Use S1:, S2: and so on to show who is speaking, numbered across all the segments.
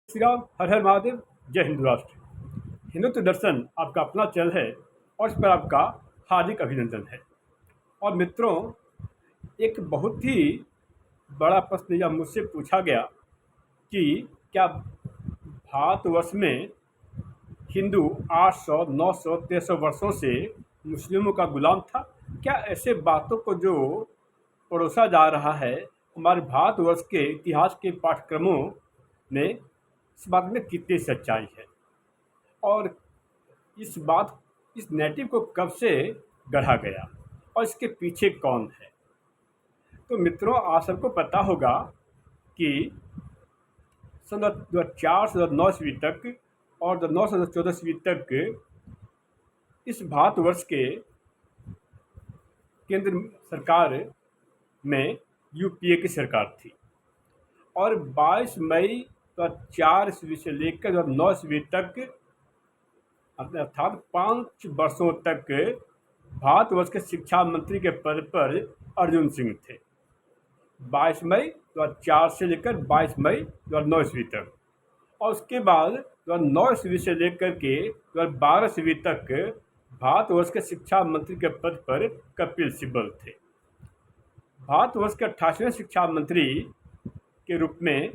S1: श्री राम, हर हर महादेव, जय हिंदू राष्ट्र। हिंदुत्व दर्शन आपका अपना चैनल है और इस पर आपका हार्दिक अभिनंदन है। और मित्रों, एक बहुत ही बड़ा प्रश्न यह मुझसे पूछा गया कि क्या भारतवर्ष में हिंदू 800, 900, 1300 वर्षों से मुस्लिमों का गुलाम था? क्या ऐसे बातों को जो परोसा जा रहा है हमारे भारतवर्ष के इतिहास के पाठ्यक्रमों में, इस बात में कितनी सच्चाई है और इस नैरेटिव को कब से गढ़ा गया और इसके पीछे कौन है? तो मित्रों, आप सबको पता होगा कि सन 2004 से 2009 ईस्वी तक और 2009 से 2014 ईस्वी तक इस भारतवर्ष के केंद्र सरकार में यूपीए की सरकार थी और 22 मई 2004 ईस्वी से लेकर 2009 ईस्वी तक, अर्थात 5 वर्षों तक भारतवर्ष के शिक्षा मंत्री के पद पर अर्जुन सिंह थे। 22 मई 2004 से लेकर 22 मई 2009 ईस्वी तक, और उसके बाद 2009 ईस्वी से लेकर के 2012 ईस्वी तक भारतवर्ष के शिक्षा मंत्री के पद पर कपिल सिब्बल थे। भारतवर्ष के 28वें शिक्षा मंत्री के रूप में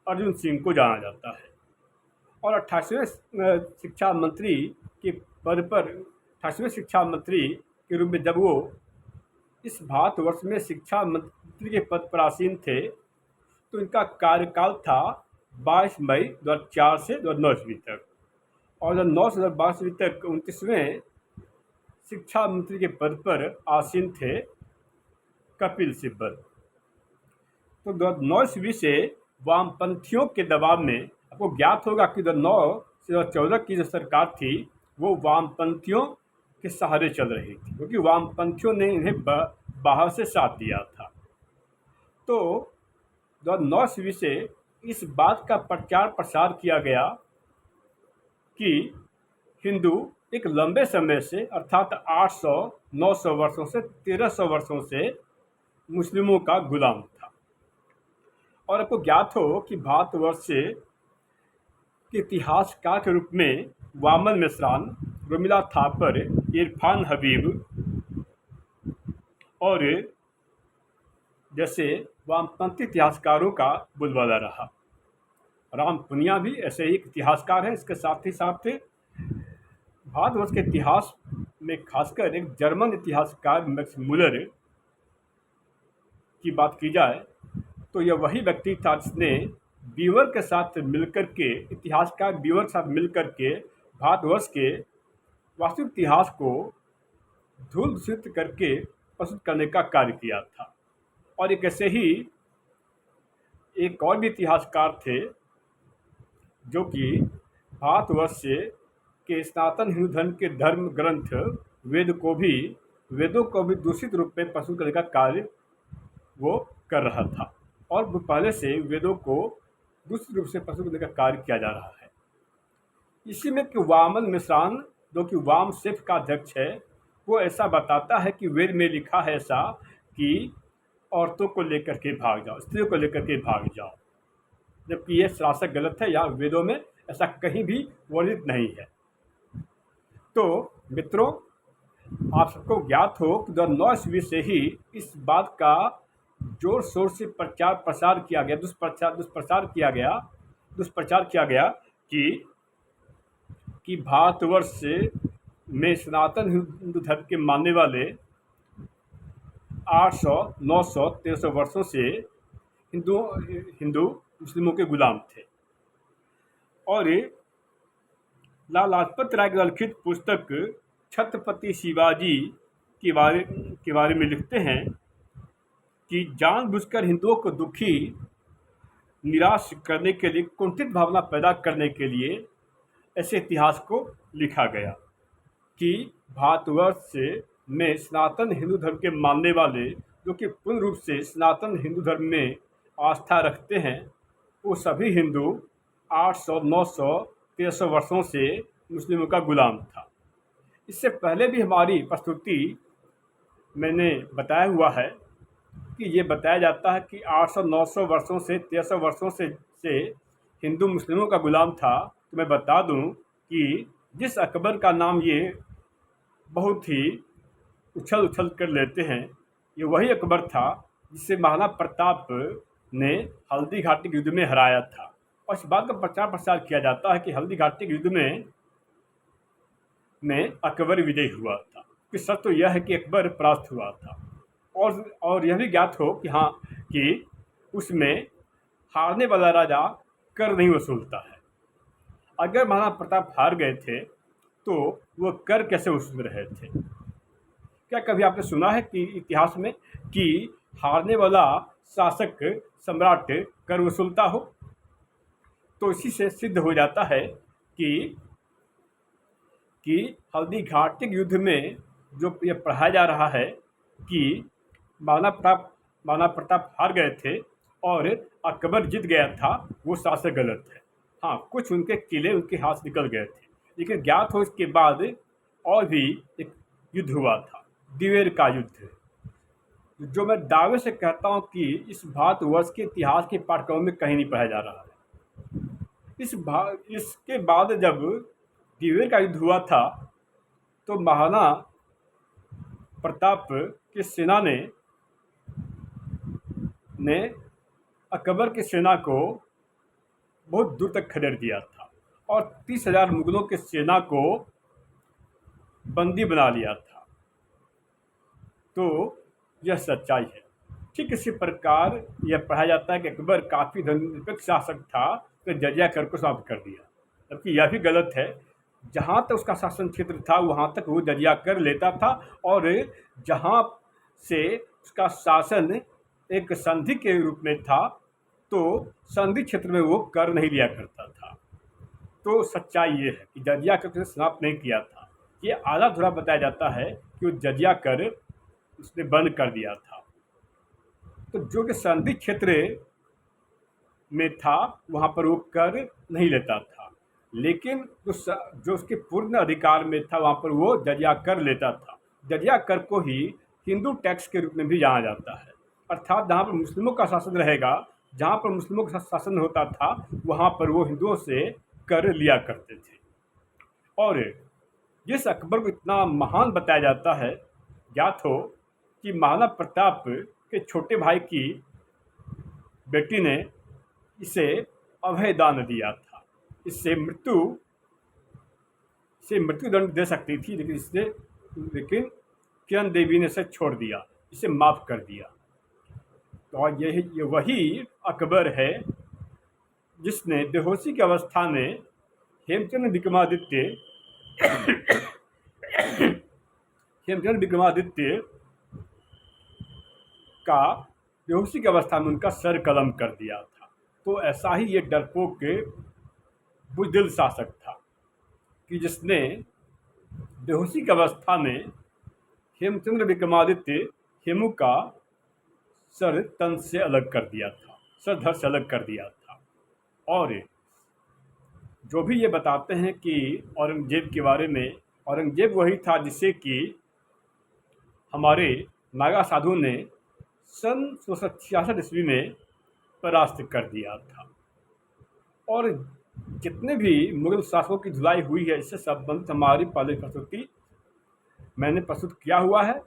S1: अर्जुन सिंह को जाना जाता है और 28वें शिक्षा मंत्री के पद पर 28वें शिक्षा मंत्री के रूप में जब वो इस भारतवर्ष में शिक्षा मंत्री के पद पर आसीन थे तो इनका कार्यकाल था 22 मई 2004 से 2009 ईस्वी तक, और 2009 से 2012 ईस्वी तक 29वें शिक्षा मंत्री के पद पर आसीन थे कपिल सिब्बल। तो 2009 ईस्वी से वामपंथियों के दबाव में, आपको ज्ञात होगा कि 2009 से 2014 की जो सरकार थी वो वामपंथियों के सहारे चल रही थी, क्योंकि वामपंथियों ने इन्हें बाहर से साथ दिया था। तो 2009 ईस्वी से इस बात का प्रचार प्रसार किया गया कि हिंदू एक लंबे समय से, अर्थात 800, 900 वर्षों से 1300 वर्षों से मुस्लिमों का गुलाम था। और आपको ज्ञात हो कि भारतवर्ष के इतिहासकार के रूप में वामन मिश्रान, रोमिला थापर, इरफान हबीब और जैसे वामपंथी इतिहासकारों का बोलबाला रहा। राम पुनिया भी ऐसे ही एक इतिहासकार हैं। इसके साथ ही साथ भारतवर्ष के इतिहास में खासकर एक जर्मन इतिहासकार मैक्स मुलर की बात की जाए तो यह वही व्यक्ति था जिसने बीवर के साथ मिलकर के, इतिहासकार बीवर के साथ मिलकर के भारतवर्ष के वास्तविक इतिहास को धूल दूषित करके प्रस्तुत करने का कार्य किया था। और एक ऐसे ही एक और भी इतिहासकार थे जो कि भारतवर्ष के सनातन हिंदू धर्म के धर्म ग्रंथ वेदों को भी दूषित रूप में प्रस्तुत करने का कार्य वो कर रहा था, और वो पहले से वेदों को दूसरे रूप से प्रस्तुत करने का कार्य किया जा रहा है। इसी में कि वामन मिश्रान, जो कि वाम सेफ का अध्यक्ष है, वो ऐसा बताता है कि वेद में लिखा है ऐसा कि औरतों को लेकर के भाग जाओ, स्त्रियों को लेकर के भाग जाओ, जबकि यह सरासर गलत है। या वेदों में ऐसा कहीं भी वर्णित नहीं है। तो मित्रों, आप सबको ज्ञात हो कि 2009 ईस्वी से ही इस बात का जोर शोर से दुष्प्रचार किया गया कि भारतवर्ष में सनातन हिंदू धर्म के मानने वाले 800, 900, 1300 वर्षों से हिंदू मुस्लिमों के गुलाम थे। और लाला लाजपत राय की लिखित पुस्तक छत्रपति शिवाजी के बारे में लिखते हैं कि जानबूझकर हिंदुओं को दुखी, निराश करने के लिए, कुंठित भावना पैदा करने के लिए ऐसे इतिहास को लिखा गया कि भारतवर्ष में सनातन हिंदू धर्म के मानने वाले, जो कि पूर्ण रूप से सनातन हिंदू धर्म में आस्था रखते हैं, वो सभी हिंदू 800, 900, 1300 वर्षों से मुस्लिमों का गुलाम था। इससे पहले भी हमारी प्रस्तुति मैंने बताया हुआ है कि ये बताया जाता है कि 800, 900 वर्षों से 1300 वर्षों से हिंदू मुस्लिमों का गुलाम था, तो मैं बता दूं कि जिस अकबर का नाम ये बहुत ही उछल उछल कर लेते हैं, ये वही अकबर था जिसे महाराणा प्रताप ने हल्दी घाटी के युद्ध में हराया था। और इस बात का प्रचार प्रसार किया जाता है कि हल्दी घाटी के युद्ध में अकबर विजयी हुआ था। कि सच तो यह है कि अकबर परास्त हुआ था। और यह भी ज्ञात हो कि हाँ, कि उसमें हारने वाला राजा कर नहीं वसूलता है। अगर महाराणा प्रताप हार गए थे तो वो कर कैसे वसूल रहे थे? क्या कभी आपने सुना है कि इतिहास में कि हारने वाला शासक सम्राट कर वसूलता हो? तो इसी से सिद्ध हो जाता है कि कि हल्दी घाटी के युद्ध में जो ये पढ़ाया जा रहा है कि महाराणा प्रताप हार गए थे और अकबर जीत गया था, वो शासक गलत है। हाँ, कुछ उनके किले उनके हाथ से निकल गए थे, लेकिन ज्ञात हो इसके बाद और भी एक युद्ध हुआ था, दिवेर का युद्ध, जो मैं दावे से कहता हूँ कि इस भारतवर्ष के इतिहास के पाठ्यक्रमों में कहीं नहीं पढ़ाया जा रहा है। इसके बाद जब दिवेर का युद्ध हुआ था तो महाराणा प्रताप की सेना ने अकबर की सेना को बहुत दूर तक खदेड़ दिया था और 30,000 मुगलों की सेना को बंदी बना लिया था। तो यह सच्चाई है। ठीक इसी प्रकार यह पढ़ा जाता है कि अकबर काफ़ी धर्मनिरपेक्ष शासक था, तो जजिया कर को समाप्त कर दिया, जबकि यह भी गलत है। जहाँ तक उसका शासन क्षेत्र था वहाँ तक वो जजिया कर लेता था, और जहाँ से उसका शासन एक संधि के रूप में था तो संधि क्षेत्र में वो कर नहीं लिया करता था। तो सच्चाई ये है कि जजिया कर उसने समाप्त नहीं किया था। ये आधा अधूरा बताया जाता है कि वो जजिया कर उसने बंद कर दिया था। तो जो कि संधि क्षेत्र में था वहाँ पर वो कर नहीं लेता था, लेकिन जो उसके पूर्ण अधिकार में था वहाँ पर वो जजिया कर लेता था। जजिया कर को ही हिंदू टैक्स के रूप में भी जाना जाता है, अर्थात जहाँ पर मुस्लिमों का शासन रहेगा, जहाँ पर मुस्लिमों का शासन होता था वहाँ पर वो हिंदुओं से कर लिया करते थे। और जिस अकबर को इतना महान बताया जाता है, ज्ञात हो कि महाराणा प्रताप के छोटे भाई की बेटी ने इसे अभय दान दिया था। इससे मृत्युदंड दे सकती थी, लेकिन किरण देवी ने इसे छोड़ दिया, इसे माफ़ कर दिया। तो ये वही अकबर है जिसने बेहोशी की अवस्था में हेमचंद्र विक्रमादित्य का बेहोशी की अवस्था में उनका सर कलम कर दिया था। तो ऐसा ही ये डरपोक बुज़दिल शासक था कि जिसने बेहोशी की अवस्था में हेमचंद्र विक्रमादित्य हेमू का सर तन से अलग कर दिया था, सर धड़ से अलग कर दिया था। और जो भी ये बताते हैं कि औरंगजेब के बारे में, औरंगजेब वही था जिसे कि हमारे नागा साधु ने सन 1666 ईस्वी में परास्त कर दिया था। और जितने भी मुगल शासकों की धुलाई हुई है, इससे संबंधित हमारी पहले प्रस्तुति मैंने प्रस्तुत किया हुआ है।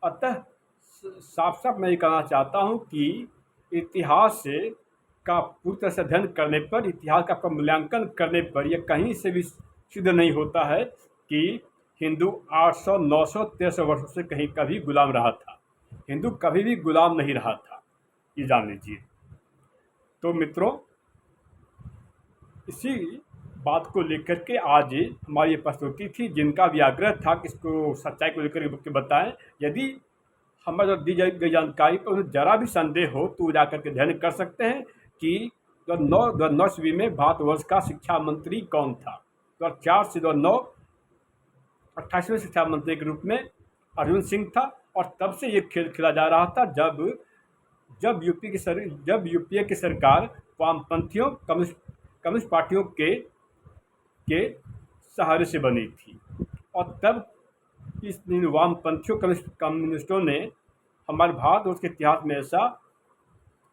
S1: अतः साफ साफ मैं ये कहना चाहता हूँ कि इतिहास का पूरी तरह से अध्ययन करने पर, इतिहास का मूल्यांकन करने पर यह कहीं से भी सिद्ध नहीं होता है कि हिंदू 800, 900, 1300 वर्षों से कहीं कभी गुलाम रहा था। हिंदू कभी भी गुलाम नहीं रहा था, ये जान लीजिए। तो मित्रों, इसी बात को लेकर के आज हमारी ये प्रस्तुति थी, जिनका भी आग्रह था कि इसको सच्चाई को लेकर के बताएं। यदि हमारे दी गई जानकारी पर उन्हें जरा भी संदेह हो तो जाकर के अध्ययन कर सकते हैं कि 2009 ईस्वी में भारतवर्ष का शिक्षा मंत्री कौन था। 2004 से 2009 28वें शिक्षा मंत्री के रूप में अर्जुन सिंह था, और तब से ये खेल खेला जा रहा था जब यूपीए की सरकार वामपंथियों कम्युनिस्ट पार्टियों के सहारे से बनी थी। और तब इस वामपंथियों कम्युनिस्टों ने हमारे भारतवर्ष के इतिहास में ऐसा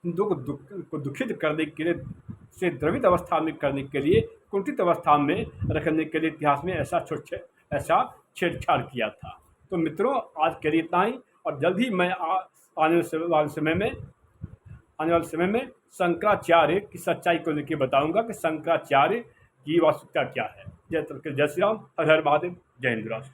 S1: हिंदुओं को दुखित करने के लिए से द्रवित अवस्था में करने के लिए, कुंठित अवस्था में रखने के लिए इतिहास में ऐसा छेड़छाड़ किया था। तो मित्रों, आज के लिए इतना ही, और जल्द ही मैं आने वाले समय में शंकराचार्य की सच्चाई को लेकर बताऊंगा कि शंकराचार्य की वास्तविकता क्या है। जय श्री राम, हर हर महादेव, जय हिंद राष्ट्र।